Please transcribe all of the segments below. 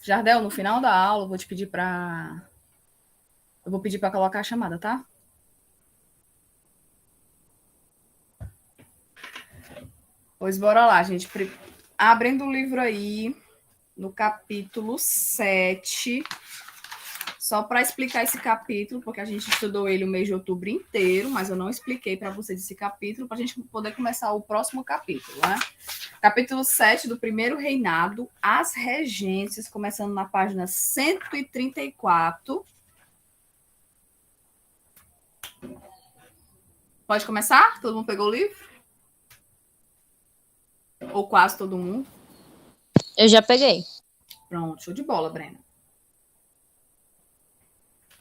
Jardel, no final da aula, eu vou pedir para colocar a chamada, tá? Pois bora lá, gente. Abrindo o livro aí, no capítulo 7. Só para explicar esse capítulo, porque a gente estudou ele o mês de outubro inteiro, mas eu não expliquei para vocês esse capítulo, para a gente poder começar o próximo capítulo, né? Capítulo 7 do primeiro reinado, as regências, começando na página 134. Pode começar? Todo mundo pegou o livro? Ou quase todo mundo? Eu já peguei. Pronto, show de bola, Brena.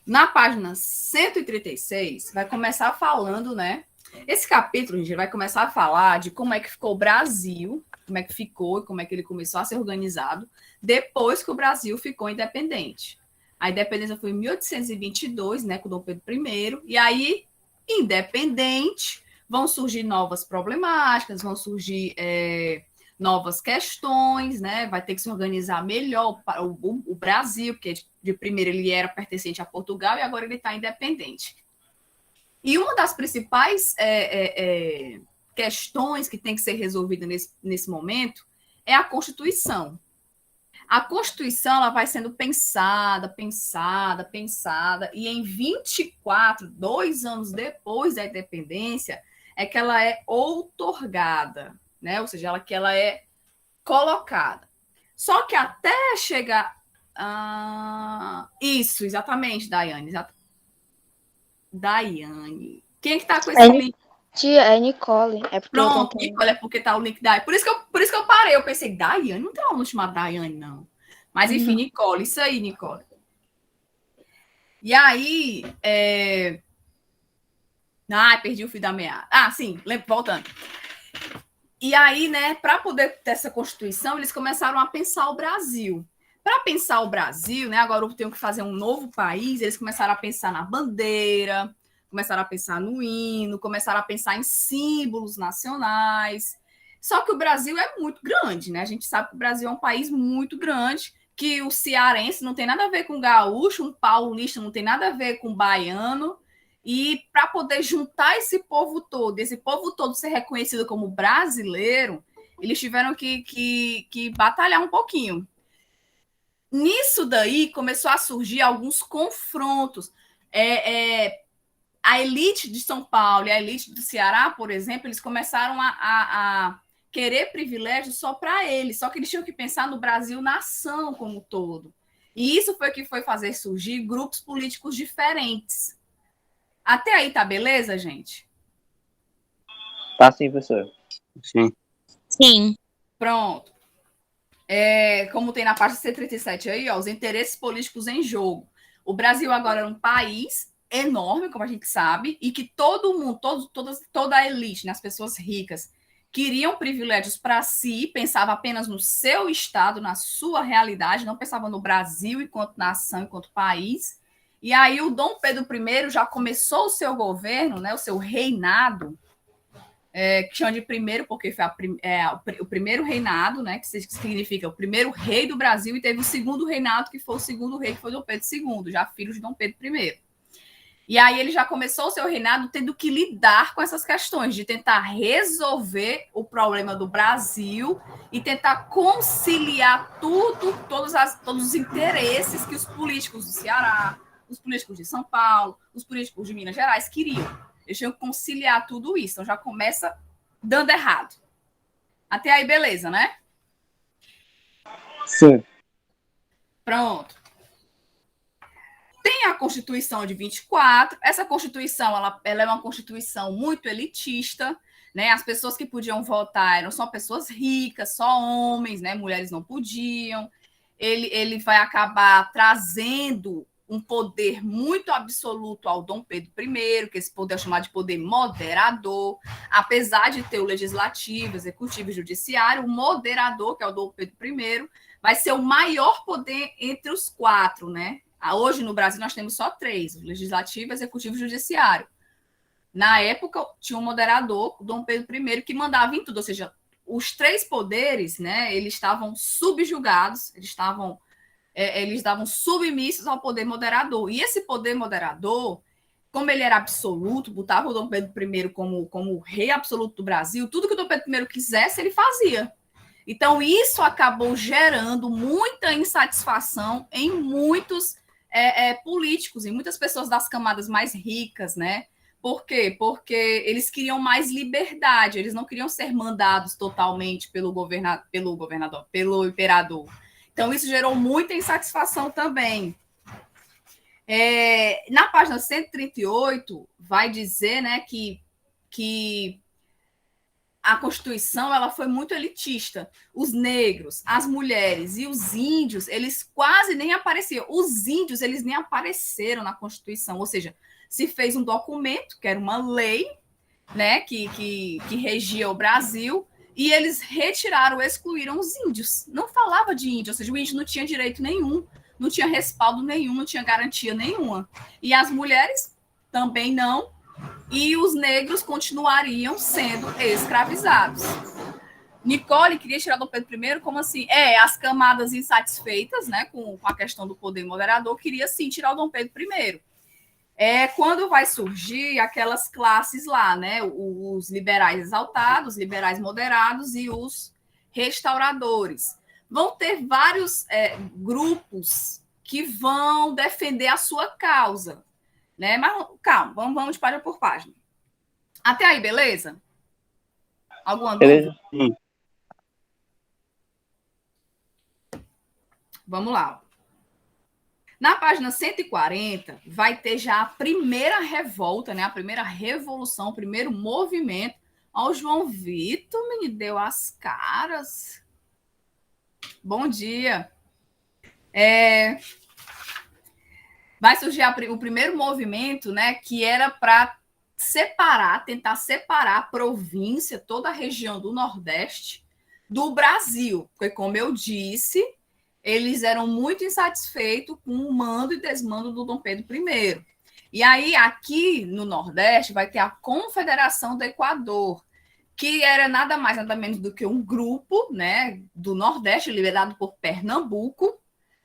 Na página 136, vai começar falando, né? Esse capítulo, gente, vai começar a falar de como é que ficou o Brasil, como é que ficou e como é que ele começou a ser organizado depois que o Brasil ficou independente. A independência foi em 1822, né, com Dom Pedro I, e aí, independente, vão surgir novas problemáticas, vão surgir novas questões, né? Vai ter que se organizar melhor para o Brasil, porque de primeiro ele era pertencente a Portugal e agora ele está independente. E uma das principais questões que tem que ser resolvida nesse momento é a Constituição. A Constituição ela vai sendo pensada, e em 24, 2 anos depois da independência, é que ela é outorgada, né? Ou seja, que ela é colocada. Só que até chegar... Isso, exatamente, Daiane. Daiane. Quem é que tá com esse link? Tia, é Nicole. É porque Pronto, Nicole, é porque tá o link da... Por isso que eu parei, eu pensei, Daiane, não tem uma chamada Daiane, não. Mas, enfim, Nicole, isso aí, Nicole. E aí, perdi o fio da meada. Sim, voltando. E aí, né, para poder ter essa Constituição, eles começaram a pensar o Brasil. Para pensar o Brasil, né, agora eu tenho que fazer um novo país, eles começaram a pensar na bandeira, começaram a pensar no hino, começaram a pensar em símbolos nacionais. Só que o Brasil é muito grande, né? A gente sabe que o Brasil é um país muito grande, que o cearense não tem nada a ver com o gaúcho, um paulista não tem nada a ver com o baiano. E para poder juntar esse povo todo ser reconhecido como brasileiro, eles tiveram que batalhar um pouquinho. Nisso daí começou a surgir alguns confrontos. A elite de São Paulo e a elite do Ceará, por exemplo, eles começaram a querer privilégios só para eles, só que eles tinham que pensar no Brasil nação como um todo. E isso foi o que foi fazer surgir grupos políticos diferentes. Até aí tá beleza, gente? Tá sim, professor. Sim. Pronto. Como tem na página 137 aí, ó, os interesses políticos em jogo. O Brasil agora é um país enorme, como a gente sabe, e que todo mundo, toda a elite, né, as pessoas ricas, queriam privilégios para si, pensava apenas no seu estado, na sua realidade, não pensava no Brasil enquanto nação, enquanto país. E aí o Dom Pedro I já começou o seu governo, né, o seu reinado, que chama de primeiro, porque foi o primeiro reinado, né, que significa o primeiro rei do Brasil, e teve o segundo reinado, que foi o segundo rei, que foi Dom Pedro II, já filho de Dom Pedro I. E aí ele já começou o seu reinado tendo que lidar com essas questões, de tentar resolver o problema do Brasil e tentar conciliar todos os interesses que os políticos do Ceará, os políticos de São Paulo, os políticos de Minas Gerais queriam. Eles tinham que conciliar tudo isso. Então já começa dando errado. Até aí, beleza, né? Sim. Pronto. Tem a Constituição de 24. Essa Constituição ela é uma Constituição muito elitista, né? As pessoas que podiam votar eram só pessoas ricas, só homens, né? Mulheres não podiam. Ele vai acabar trazendo um poder muito absoluto ao Dom Pedro I, que esse poder é chamado de poder moderador, apesar de ter o legislativo, executivo e judiciário, o moderador, que é o Dom Pedro I, vai ser o maior poder entre os 4, né? Hoje, no Brasil, nós temos só 3, o legislativo, executivo e judiciário. Na época, tinha um moderador, o Dom Pedro I, que mandava em tudo, ou seja, os 3 poderes, né, eles estavam subjugados, eles estavam eles estavam submissos ao poder moderador. E esse poder moderador, como ele era absoluto, botava o Dom Pedro I como rei absoluto do Brasil, tudo que o Dom Pedro I quisesse, ele fazia. Então, isso acabou gerando muita insatisfação em muitos políticos, em muitas pessoas das camadas mais ricas, né? Por quê? Porque eles queriam mais liberdade, eles não queriam ser mandados totalmente pelo imperador. Então, isso gerou muita insatisfação também. Na página 138, vai dizer, né, que a Constituição ela foi muito elitista. Os negros, as mulheres e os índios, eles quase nem apareciam. Os índios, eles nem apareceram na Constituição. Ou seja, se fez um documento, que era uma lei, né, que regia o Brasil, e eles retiraram, excluíram os índios. Não falava de índio, ou seja, o índio não tinha direito nenhum, não tinha respaldo nenhum, não tinha garantia nenhuma. E as mulheres também não, e os negros continuariam sendo escravizados. Nicole queria tirar Dom Pedro I como assim? As camadas insatisfeitas, né, com a questão do poder moderador, queria sim tirar o Dom Pedro I. Quando vai surgir aquelas classes lá, né, os liberais exaltados, liberais moderados e os restauradores. Vão ter vários grupos que vão defender a sua causa, né? Mas calma, vamos de página por página. Até aí, beleza? Alguma dúvida? Beleza? Vamos lá. Na página 140, vai ter já a primeira revolta, né? A primeira revolução, o primeiro movimento. Ó, o João Vitor me deu as caras. Bom dia. Vai surgir o primeiro movimento, né? Que era para tentar separar a província, toda a região do Nordeste, do Brasil. Porque, como eu disse, eles eram muito insatisfeitos com o mando e desmando do Dom Pedro I. E aí, aqui no Nordeste, vai ter a Confederação do Equador, que era nada mais, nada menos do que um grupo, né, do Nordeste, liderado por Pernambuco.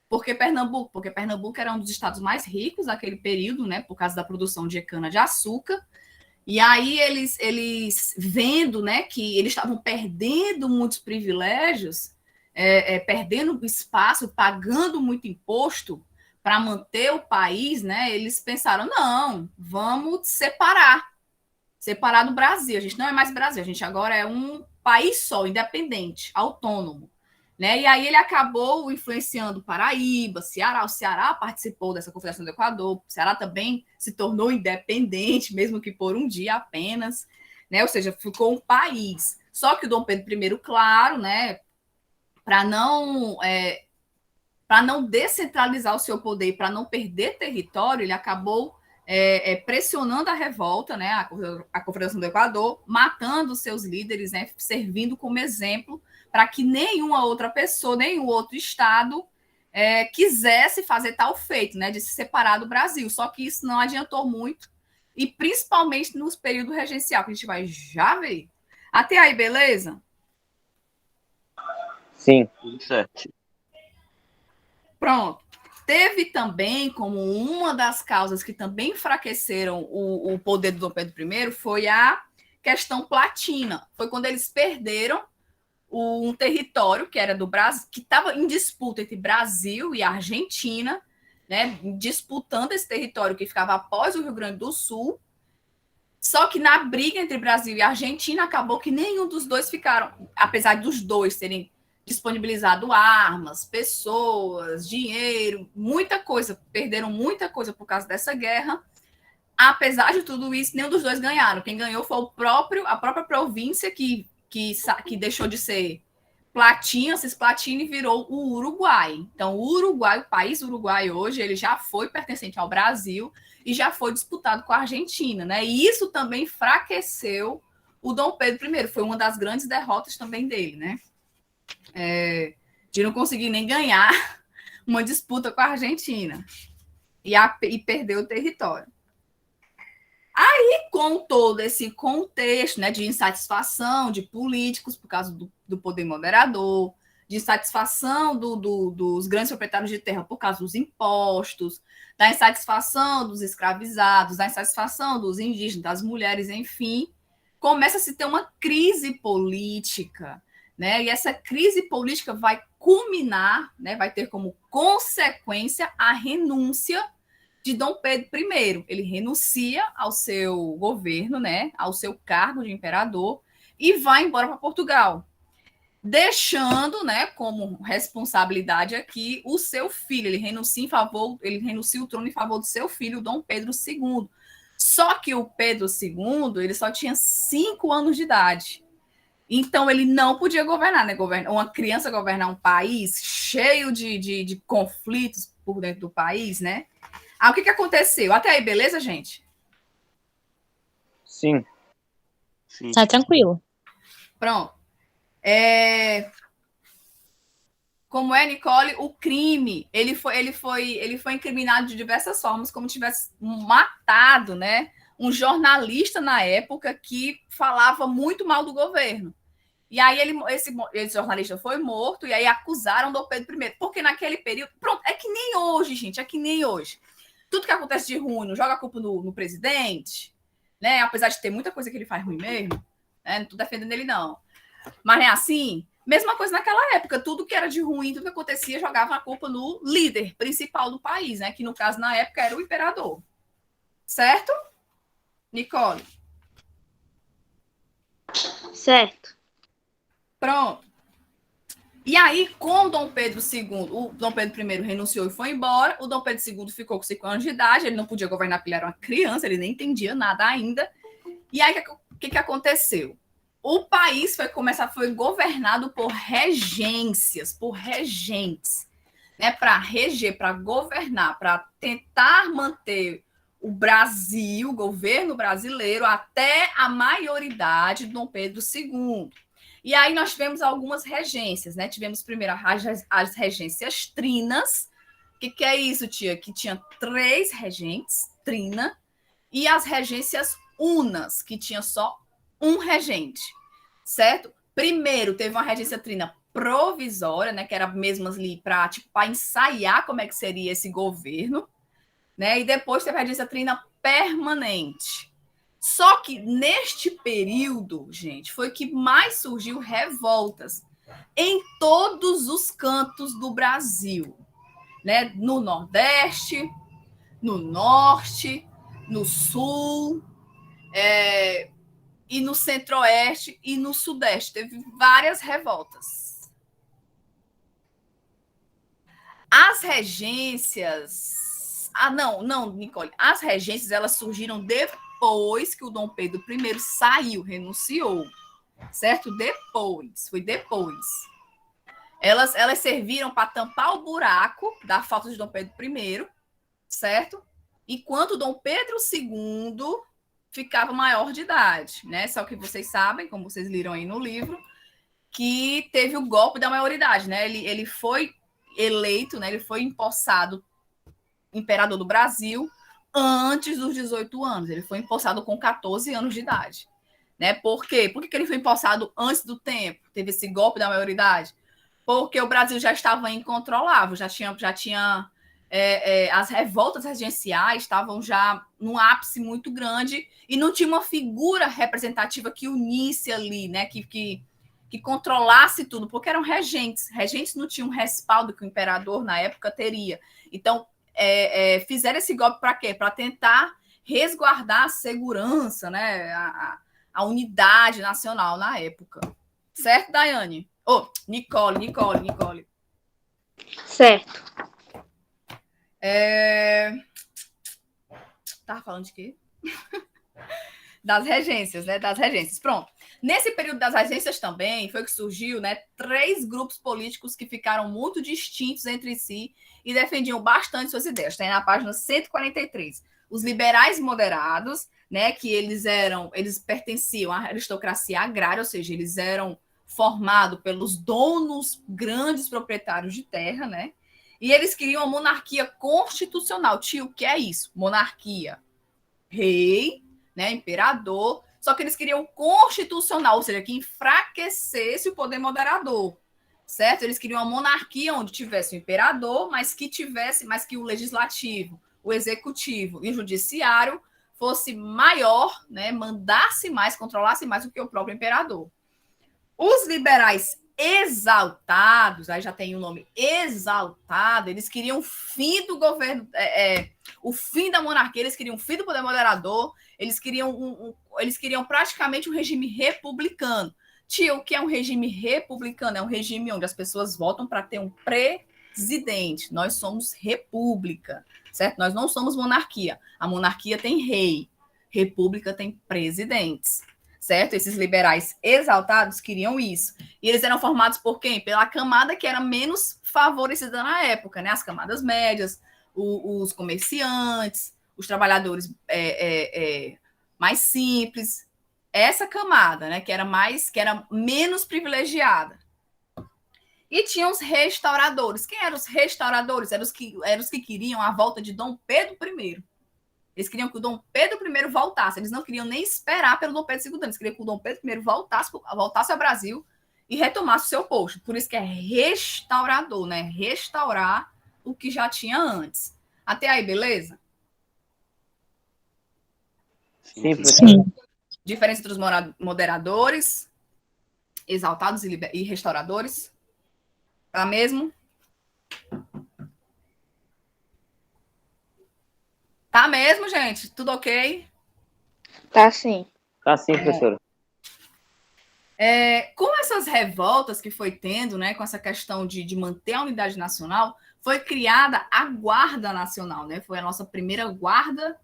Por que Pernambuco? Porque Pernambuco era um dos estados mais ricos naquele período, né, por causa da produção de cana-de-açúcar. E aí eles vendo, né, que eles estavam perdendo muitos privilégios, perdendo espaço, pagando muito imposto para manter o país, né? Eles pensaram, não, vamos separar do Brasil. A gente não é mais Brasil, a gente agora é um país só, independente, autônomo. Né? E aí ele acabou influenciando Paraíba, Ceará. O Ceará participou dessa Confederação do Equador. O Ceará também se tornou independente, mesmo que por um dia apenas. Né? Ou seja, ficou um país. Só que o Dom Pedro I, claro, né, para não descentralizar o seu poder, para não perder território, ele acabou pressionando a revolta, né, a Confederação do Equador, matando seus líderes, né, servindo como exemplo para que nenhuma outra pessoa, nenhum outro estado quisesse fazer tal feito, né, de se separar do Brasil. Só que isso não adiantou muito, e principalmente nos períodos regencial, que a gente vai já ver. Até aí, beleza? Sim, tudo certo. Pronto. Teve também, como uma das causas que também enfraqueceram o poder do Dom Pedro I, foi a questão platina. Foi quando eles perderam um território que era do Brasil, que estava em disputa entre Brasil e Argentina, né, disputando esse território que ficava após o Rio Grande do Sul. Só que na briga entre Brasil e Argentina, acabou que nenhum dos dois ficaram, apesar dos dois terem disponibilizado armas, pessoas, dinheiro, muita coisa, perderam muita coisa por causa dessa guerra. Apesar de tudo isso, nenhum dos dois ganharam. Quem ganhou foi a própria província que deixou de ser platina, cisplatina, e virou o Uruguai. Então, o Uruguai, o país Uruguai hoje, ele já foi pertencente ao Brasil e já foi disputado com a Argentina, né? E isso também enfraqueceu o Dom Pedro I. Foi uma das grandes derrotas também dele, né? De não conseguir nem ganhar uma disputa com a Argentina e perder o território. Aí, com todo esse contexto, né, de insatisfação de políticos por causa do poder moderador, de insatisfação dos grandes proprietários de terra por causa dos impostos, da insatisfação dos escravizados, da insatisfação dos indígenas, das mulheres, enfim, começa a se ter uma crise política, né? E essa crise política vai culminar, né? Vai ter como consequência a renúncia de Dom Pedro I. Ele renuncia ao seu governo, né? Ao seu cargo de imperador e vai embora para Portugal, deixando, né, como responsabilidade aqui o seu filho. Ele renuncia o trono em favor do seu filho, Dom Pedro II. Só que o Pedro II, ele só tinha 5 anos de idade. Então, ele não podia governar, né? Uma criança governar um país cheio de conflitos por dentro do país, né? Aí, o que aconteceu? Até aí, beleza, gente? Sim. Tá tranquilo. Pronto. Como Nicole, o crime, ele foi incriminado de diversas formas, como tivesse matado, né, um jornalista na época que falava muito mal do governo. E aí esse jornalista foi morto, e aí acusaram Dom Pedro I, porque naquele período, pronto, é que nem hoje, gente, é que nem hoje. Tudo que acontece de ruim, não joga a culpa no presidente, né, apesar de ter muita coisa que ele faz ruim mesmo, né, não estou defendendo ele não. Mas é assim, mesma coisa naquela época, tudo que era de ruim, tudo que acontecia, jogava a culpa no líder principal do país, né? Que no caso, na época, era o imperador. Certo? Nicole? Certo. Pronto. E aí, com o Dom Pedro II, o Dom Pedro I renunciou e foi embora, o Dom Pedro II ficou com 5 anos de idade, ele não podia governar porque ele era uma criança, ele nem entendia nada ainda. E aí, o que aconteceu? O país foi governado por regências, por regentes, né, para reger, para governar, para tentar manter o Brasil, o governo brasileiro, até a maioridade de Dom Pedro II. E aí nós tivemos algumas regências, né? Tivemos primeiro as regências trinas. O que é isso, tia? Que tinha 3 regentes, trina, e as regências unas, que tinha só um regente, certo? Primeiro teve uma regência trina provisória, né, que era mesmo ali para ensaiar como é que seria esse governo, né? E depois teve a regência trina permanente. Só que neste período, gente, foi que mais surgiu revoltas em todos os cantos do Brasil, né? No Nordeste, no Norte, no Sul, e no Centro-Oeste e no Sudeste. Teve várias revoltas. As regências... não, Nicole. As regências, elas surgiram depois que o Dom Pedro I saiu, renunciou. Certo? Foi depois. Elas serviram para tampar o buraco da falta de Dom Pedro I, certo? Enquanto o Dom Pedro II ficava maior de idade, né? Só que vocês sabem, como vocês leram aí no livro, que teve o golpe da maioridade, né? Ele foi eleito, né? Ele foi empossado imperador do Brasil antes dos 18 anos. Ele foi empossado com 14 anos de idade, né? Por quê? Por que ele foi empossado antes do tempo? Teve esse golpe da maioridade? Porque o Brasil já estava incontrolável, já tinha as revoltas regenciais estavam já num ápice muito grande e não tinha uma figura representativa que unisse ali, né? Que controlasse tudo, porque eram regentes. Regentes não tinham respaldo que o imperador na época teria. Então, fizeram esse golpe para quê? Para tentar resguardar a segurança, né? A unidade nacional na época. Certo, Daiane? Nicole. Certo. Tava falando de quê? Das regências, né? Das regências. Pronto. Nesse período das regências também foi que surgiu, né, 3 grupos políticos que ficaram muito distintos entre si e defendiam bastante suas ideias. Tem na página 143. Os liberais moderados, né, que eles pertenciam à aristocracia agrária, ou seja, eles eram formados pelos donos grandes proprietários de terra, né? E eles queriam uma monarquia constitucional. Tio, o que é isso? Monarquia. Rei, né, imperador, só que eles queriam constitucional, ou seja, que enfraquecesse o poder moderador. certo? Eles queriam uma monarquia onde tivesse o imperador, mas que o legislativo, o executivo e o judiciário fosse maior, né, mandasse mais, controlasse mais do que o próprio imperador. Os liberais exaltados, aí já tem o nome exaltado, eles queriam o fim do governo, o fim da monarquia, eles queriam o fim do poder moderador, eles queriam praticamente um regime republicano. Tio, o que é um regime republicano? É um regime onde as pessoas votam para ter um presidente. Nós somos república, certo? Nós não somos monarquia. A monarquia tem rei, república tem presidentes, certo? Esses liberais exaltados queriam isso. E eles eram formados por quem? Pela camada que era menos favorecida na época, né? As camadas médias, os comerciantes, os trabalhadores mais simples. Essa camada, né? Que era menos privilegiada. E tinha os restauradores. Quem eram os restauradores? Eram os que queriam a volta de Dom Pedro I. Eles queriam que o Dom Pedro I voltasse. Eles não queriam nem esperar pelo Dom Pedro II. Eles queriam que o Dom Pedro I voltasse ao Brasil e retomasse o seu posto. Por isso que é restaurador, né? Restaurar o que já tinha antes. Até aí, beleza? Sim, professor. Diferença entre os moderadores, exaltados e restauradores. Tá mesmo? Tá mesmo, gente? Tudo ok? Tá sim. Tá sim, professora. Com essas revoltas que foi tendo, né, com essa questão de manter a unidade nacional, foi criada a Guarda Nacional, né? Foi a nossa primeira guarda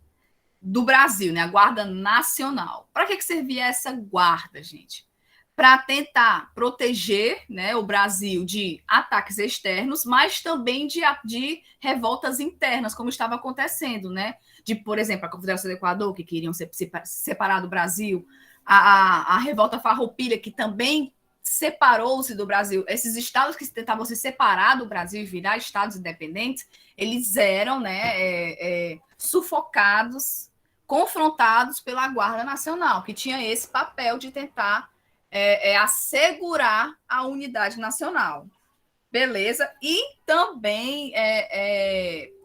do Brasil, né? A Guarda Nacional. Para que servia essa guarda, gente? Para tentar proteger, né, o Brasil de ataques externos, mas também de revoltas internas, como estava acontecendo, né? Por exemplo, a Confederação do Equador, que queriam se separar do Brasil, a revolta farroupilha, que também separou-se do Brasil. Esses estados que tentavam se separar do Brasil e virar estados independentes, eles eram, né, sufocados, confrontados pela Guarda Nacional, que tinha esse papel de tentar assegurar a unidade nacional. Beleza? E também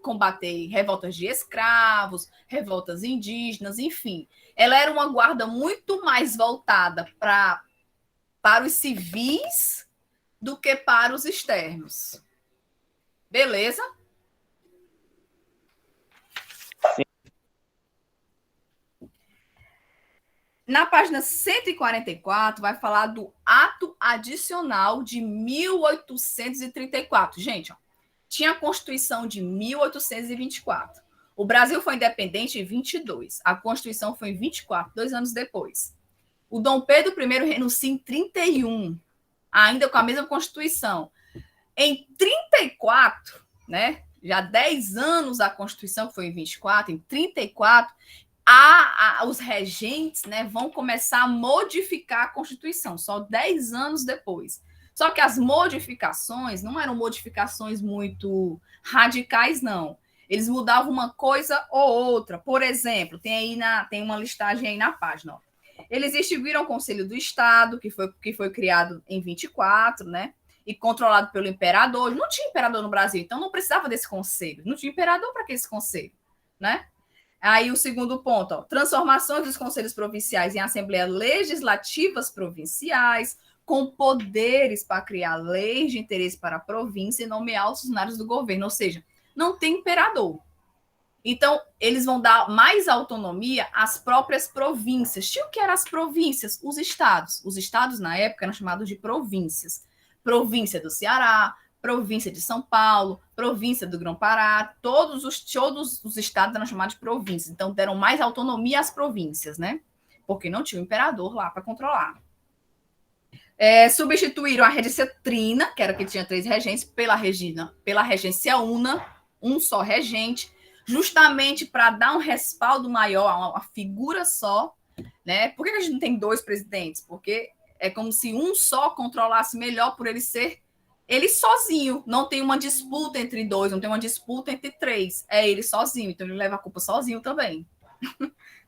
combater revoltas de escravos, revoltas indígenas, enfim. Ela era uma guarda muito mais voltada para os civis do que para os externos. Beleza? Na página 144, vai falar do ato adicional de 1834. Gente, ó, tinha a Constituição de 1824. O Brasil foi independente em 22. A Constituição foi em 24, 2 anos depois. O Dom Pedro I renuncia em 31, ainda com a mesma Constituição. Em 34, né, já 10 anos a Constituição, que foi em 24, em 34, os regentes, né, vão começar a modificar a Constituição, só 10 anos depois. Só que as modificações não eram modificações muito radicais, não. Eles mudavam uma coisa ou outra. Por exemplo, tem uma listagem aí na página. Ó. Eles instituíram o Conselho do Estado, que foi criado em 24, né? E controlado pelo imperador. Não tinha imperador no Brasil, então não precisava desse conselho. Não tinha imperador para que esse conselho, né? Aí o segundo ponto, ó, transformações dos conselhos provinciais em assembleias legislativas provinciais, com poderes para criar leis de interesse para a província e nomear os funcionários do governo. Ou seja, não tem imperador. Então, eles vão dar mais autonomia às próprias províncias. Tinha o que eram as províncias? Os estados. Os estados, na época, eram chamados de províncias. Província do Ceará, província de São Paulo, província do Grão-Pará, todos os estados eram chamados de províncias. Então, deram mais autonomia às províncias, né? Porque não tinha o imperador lá para controlar. Substituíram a regência trina, que era que tinha 3 regentes, pela regência una, um só regente, justamente para dar um respaldo maior a uma figura só, né? Por que a gente não tem 2 presidentes? Porque é como se um só controlasse melhor por ele ser ele sozinho. Não tem uma disputa entre 2, não tem uma disputa entre 3. É ele sozinho, então ele leva a culpa sozinho também.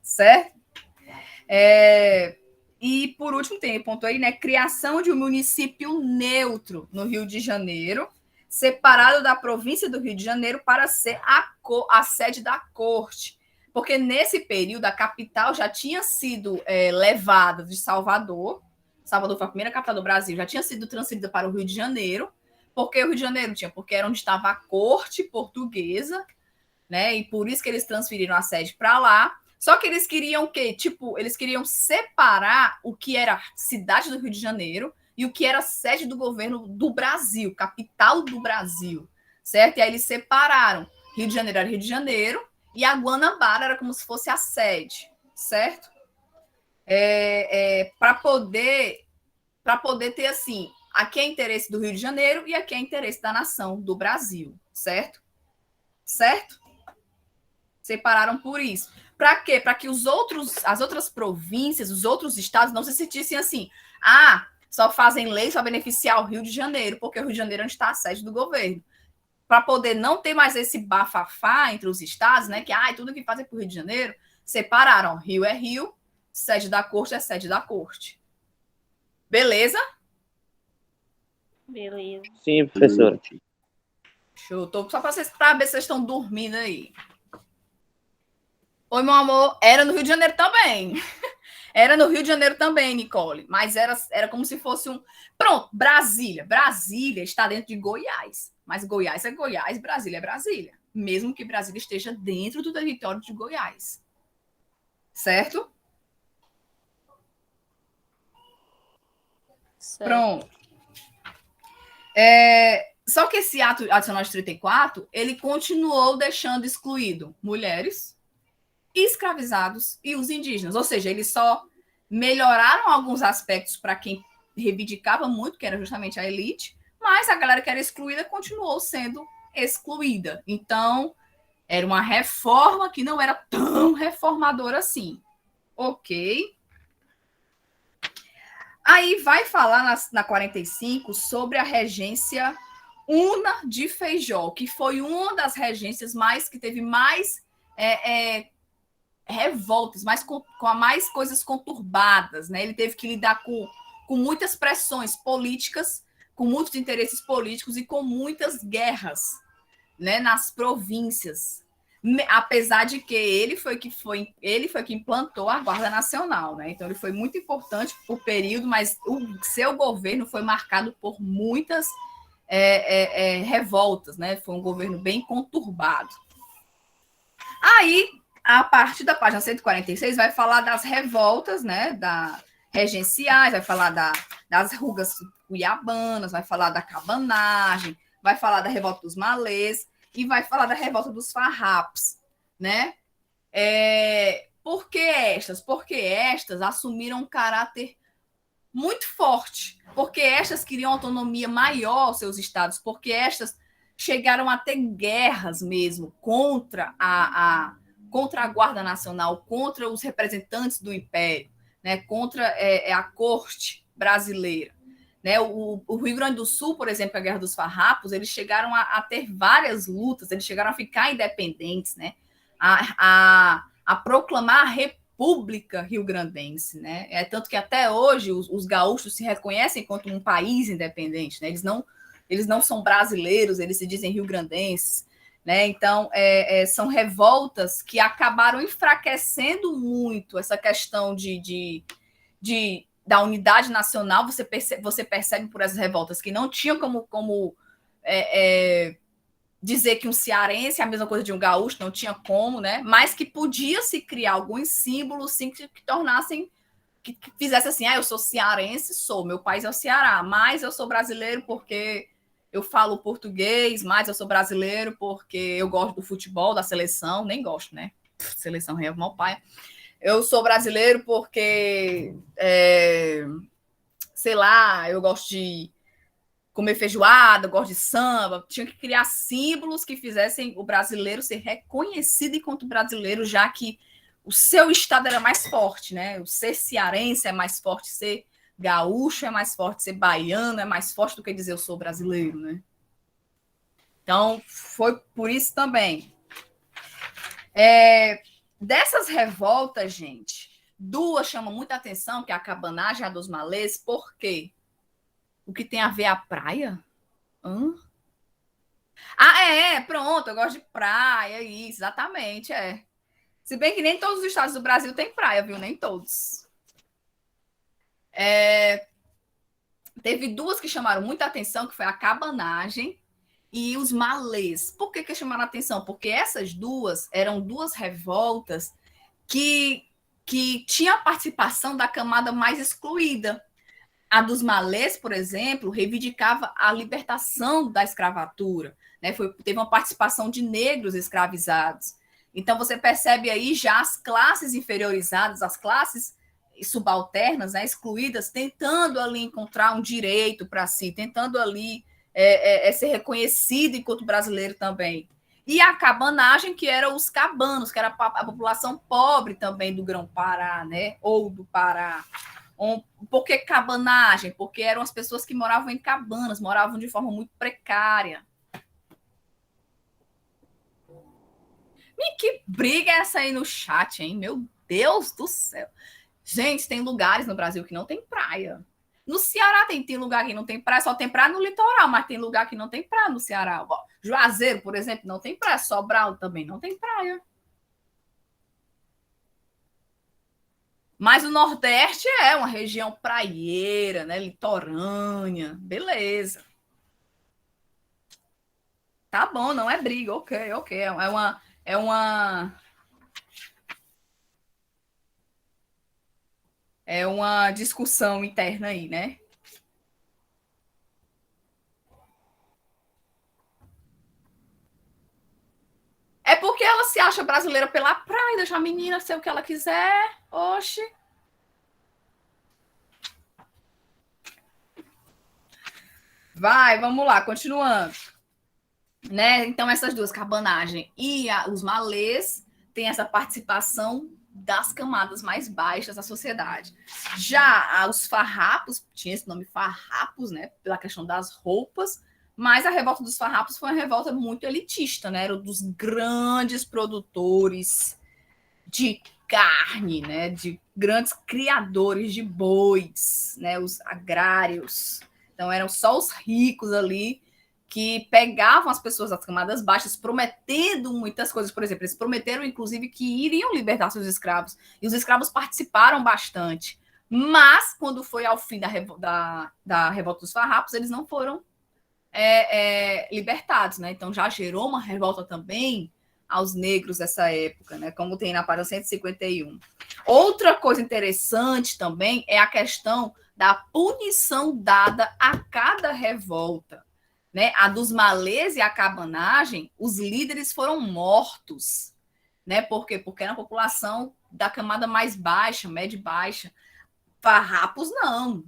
Certo? E, por último, tem ponto aí, né? Criação de um município neutro no Rio de Janeiro, separado da província do Rio de Janeiro para ser a sede da corte. Porque nesse período a capital já tinha sido levada de Salvador. Salvador foi a primeira capital do Brasil, já tinha sido transferida para o Rio de Janeiro. Por que o Rio de Janeiro tinha? Porque era onde estava a corte portuguesa, né? E por isso que eles transferiram a sede para lá. Só que eles queriam o quê? Tipo, eles queriam separar o que era a cidade do Rio de Janeiro e o que era a sede do governo do Brasil, capital do Brasil, certo? E aí eles separaram. Rio de Janeiro era Rio de Janeiro e a Guanabara era como se fosse a sede, certo? Para poder ter, assim, aqui é interesse do Rio de Janeiro e aqui é interesse da nação, do Brasil, certo? Certo? Separaram por isso. Para quê? Para que as outras províncias, os outros estados não se sentissem assim, só fazem lei para beneficiar o Rio de Janeiro, porque o Rio de Janeiro é onde está a sede do governo. Para poder não ter mais esse bafafá entre os estados, né? Que tudo que fazem para o Rio de Janeiro, separaram. Rio é Rio, sede da corte é sede da corte. Beleza? Beleza. Sim, professora. Show. Tô só para ver se vocês estão dormindo aí. Oi, meu amor. Era no Rio de Janeiro também. Era no Rio de Janeiro também, Nicole. Mas era como se fosse um... Pronto, Brasília. Brasília está dentro de Goiás. Mas Goiás é Goiás, Brasília é Brasília. Mesmo que Brasília esteja dentro do território de Goiás. Certo? Pronto. Só que esse ato adicional de 34, ele continuou deixando excluído mulheres, escravizados e os indígenas. Ou seja, eles só melhoraram alguns aspectos para quem reivindicava muito, que era justamente a elite, mas a galera que era excluída continuou sendo excluída. Então, era uma reforma que não era tão reformadora assim. Ok. Aí vai falar na 45 sobre a regência Una de Feijó, que foi uma das regências que teve mais revoltas, com mais coisas conturbadas, né? Ele teve que lidar com muitas pressões políticas, com muitos interesses políticos e com muitas guerras, né, nas províncias. Apesar de que ele foi que implantou a Guarda Nacional, né? Então ele foi muito importante por período, mas o seu governo foi marcado por muitas revoltas, né? Foi um governo bem conturbado. Aí, a partir da página 146, vai falar das revoltas, né, regenciais, vai falar das rugas cuiabanas, vai falar da cabanagem, vai falar da revolta dos malês e vai falar da revolta dos farrapos, né? Por que estas? Porque estas assumiram um caráter muito forte, porque estas queriam autonomia maior aos seus estados, porque estas chegaram a ter guerras mesmo contra a Guarda Nacional, contra os representantes do Império, né, contra a corte brasileira. Né? O Rio Grande do Sul, por exemplo, a Guerra dos Farrapos, eles chegaram a ter várias lutas, eles chegaram a ficar independentes, né? a proclamar a República Rio-Grandense. Né? Tanto que até hoje os gaúchos se reconhecem como um país independente. Né? Eles não são brasileiros, eles se dizem rio-grandenses. Né? Então, são revoltas que acabaram enfraquecendo muito essa questão da unidade nacional. Você percebe por essas revoltas que não tinham como dizer que um cearense é a mesma coisa de um gaúcho, não tinha como, né? Mas que podia se criar alguns símbolos assim, que tornassem, que fizesse assim, eu sou cearense, meu país é o Ceará, mas eu sou brasileiro porque eu falo português, mas eu sou brasileiro porque eu gosto do futebol, da seleção, nem gosto, né? Seleção real mal pai. Eu sou brasileiro porque, sei lá, eu gosto de comer feijoada, eu gosto de samba. Tinha que criar símbolos que fizessem o brasileiro ser reconhecido enquanto brasileiro, já que o seu estado era mais forte, né? O ser cearense é mais forte, ser gaúcho é mais forte, ser baiano é mais forte do que dizer eu sou brasileiro, né? Então, foi por isso também. Dessas revoltas, gente, Duas chamam muita atenção, que é a cabanagem e a dos malês. Por quê? O que tem a ver a praia? Hã? Pronto, eu gosto de praia, isso, exatamente, é. Se bem que nem todos os estados do Brasil têm praia, viu? Nem todos. Teve duas que chamaram muita atenção, que foi a cabanagem e os malês. Por que chamaram a atenção? Porque essas duas eram duas revoltas que tinha a participação da camada mais excluída. A dos malês, por exemplo, reivindicava a libertação da escravatura, né? Teve uma participação de negros escravizados. Então, você percebe aí já as classes inferiorizadas, as classes subalternas, né, excluídas, tentando ali encontrar um direito para si, tentando ali ser reconhecido enquanto brasileiro também. E a cabanagem, que eram os cabanos, que era a população pobre também do Grão-Pará, né? Ou do Pará. Por que cabanagem? Porque eram as pessoas que moravam em cabanas, moravam de forma muito precária. E que briga é essa aí no chat, hein? Meu Deus do céu. Gente, tem lugares no Brasil que não tem praia. No Ceará tem lugar que não tem praia, só tem praia no litoral, mas tem lugar que não tem praia no Ceará. Juazeiro, por exemplo, não tem praia. Sobral também não tem praia. Mas o Nordeste é uma região praieira, né? Litorânea. Beleza. Tá bom, não é briga. Ok. É uma discussão interna aí, né? É porque ela se acha brasileira pela praia, deixa a menina ser o que ela quiser. Oxe. Vai, vamos lá, continuando. Né? Então, essas duas, cabanagem e os malês, têm essa participação das camadas mais baixas da sociedade. Já os farrapos, tinha esse nome farrapos, né? Pela questão das roupas, mas a revolta dos farrapos foi uma revolta muito elitista, né? Era dos grandes produtores de carne, né? De grandes criadores de bois, né? Os agrários. Então, eram só os ricos ali que pegavam as pessoas das camadas baixas, prometendo muitas coisas. Por exemplo, eles prometeram, inclusive, que iriam libertar seus escravos. E os escravos participaram bastante. Mas, quando foi ao fim da revolta dos farrapos, eles não foram libertados, né? Então, já gerou uma revolta também aos negros dessa época, né? Como tem na página 151. Outra coisa interessante também é a questão da punição dada a cada revolta. Né? A dos malês e a cabanagem, os líderes foram mortos. Né? Por quê? Porque era a população da camada mais baixa, média e baixa. Farrapos,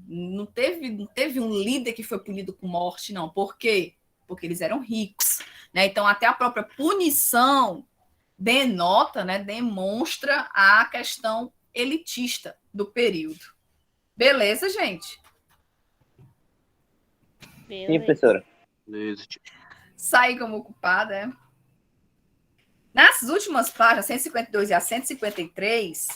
não teve um líder que foi punido com morte, não. Por quê? Porque eles eram ricos. Né? Então, até a própria punição denota, né, demonstra a questão elitista do período. Beleza, gente? Sim, professora. Saí como ocupada, é? Nas últimas páginas, 152 e a 153,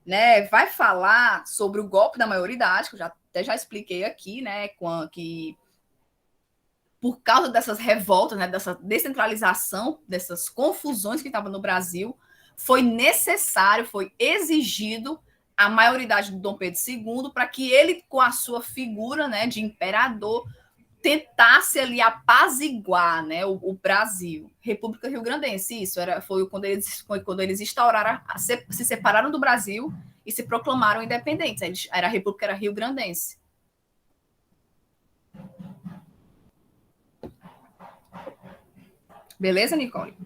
né, vai falar sobre o golpe da maioridade, que eu até já expliquei aqui, né, que por causa dessas revoltas, né, dessa descentralização, dessas confusões que estavam no Brasil, foi necessário, foi exigido a maioridade do Dom Pedro II para que ele, com a sua figura, né, de imperador, tentasse ali apaziguar, né, o Brasil. República Rio-Grandense, isso foi quando eles instauraram, se separaram do Brasil e se proclamaram independentes. A República era Rio-Grandense. Beleza, Nicole?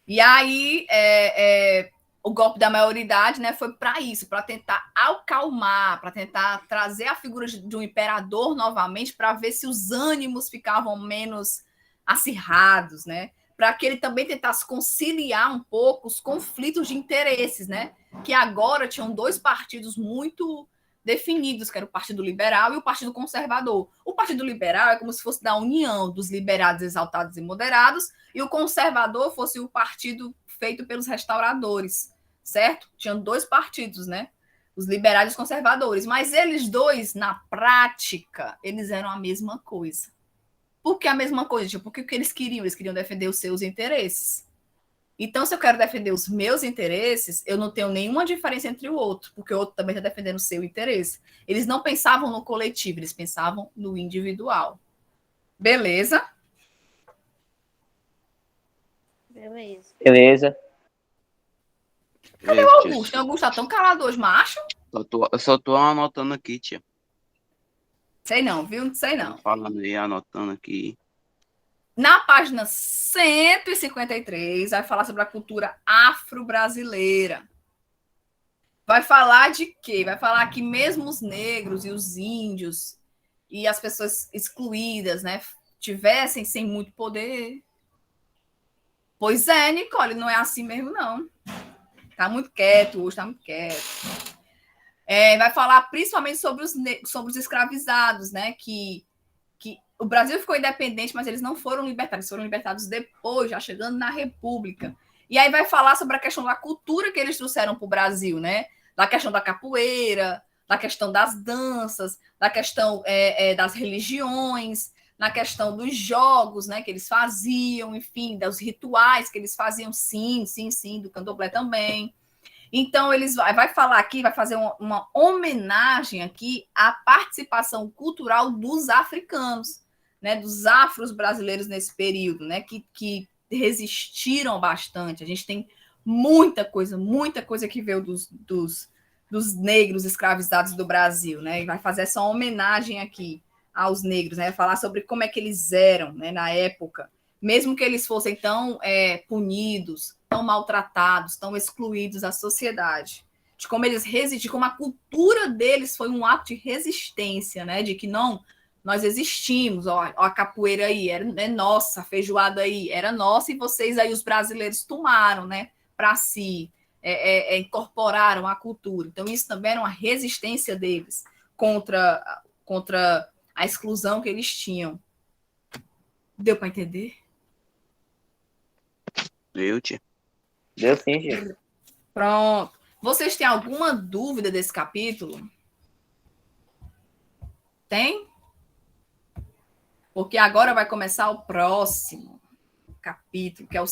E aí, o golpe da maioridade, né, foi para isso, para tentar acalmar, para tentar trazer a figura de um imperador novamente, para ver se os ânimos ficavam menos acirrados, né? Para que ele também tentasse conciliar um pouco os conflitos de interesses, né? Que agora tinham dois partidos muito definidos, que era o Partido Liberal e o Partido Conservador. O Partido Liberal é como se fosse da união dos liberados, exaltados e moderados, e o conservador fosse o partido feito pelos restauradores, certo? Tinham 2 partidos, né? Os liberais e os conservadores. Mas eles dois, na prática, eles eram a mesma coisa. Por que a mesma coisa? Tipo, porque o que eles queriam? Eles queriam defender os seus interesses. Então, se eu quero defender os meus interesses, eu não tenho nenhuma diferença entre o outro, porque o outro também está defendendo o seu interesse. Eles não pensavam no coletivo, eles pensavam no individual. Beleza? Beleza. Beleza. Cadê o Augusto? O Augusto tá tão calado hoje, macho? Eu só tô anotando aqui, tia. Sei não, viu? Não sei não. Falando aí, anotando aqui. Na página 153, vai falar sobre a cultura afro-brasileira. Vai falar de quê? Vai falar que mesmo os negros e os índios e as pessoas excluídas, né, tivessem sem muito poder. Pois é, Nicole, não é assim mesmo, não. Tá muito quieto hoje, tá muito quieto. Vai falar principalmente sobre os escravizados, né, que o Brasil ficou independente, mas eles não foram libertados, eles foram libertados depois, já chegando na República. E aí vai falar sobre a questão da cultura que eles trouxeram para o Brasil, né? Da questão da capoeira, da questão das danças, da questão das religiões, na questão dos jogos, né, que eles faziam, enfim, dos rituais que eles faziam, sim, do candomblé também. Então, eles vai falar aqui, vai fazer uma homenagem aqui à participação cultural dos africanos, né, dos afros brasileiros nesse período, né, que resistiram bastante. A gente tem muita coisa que veio dos negros escravizados do Brasil, né, e vai fazer essa homenagem aqui aos negros, né, falar sobre como é que eles eram, né, na época, mesmo que eles fossem tão punidos, tão maltratados, tão excluídos da sociedade, de como eles resistiram, como a cultura deles foi um ato de resistência, né, de que não, nós existimos, ó a capoeira aí, é nossa, a feijoada aí, era nossa, e vocês aí, os brasileiros, tomaram, né, para si, incorporaram a cultura. Então, isso também era uma resistência deles contra a exclusão que eles tinham. Deu para entender? Eu, tia. Deu sim, tia. Pronto. Vocês têm alguma dúvida desse capítulo? Tem? Porque agora vai começar o próximo capítulo, que é o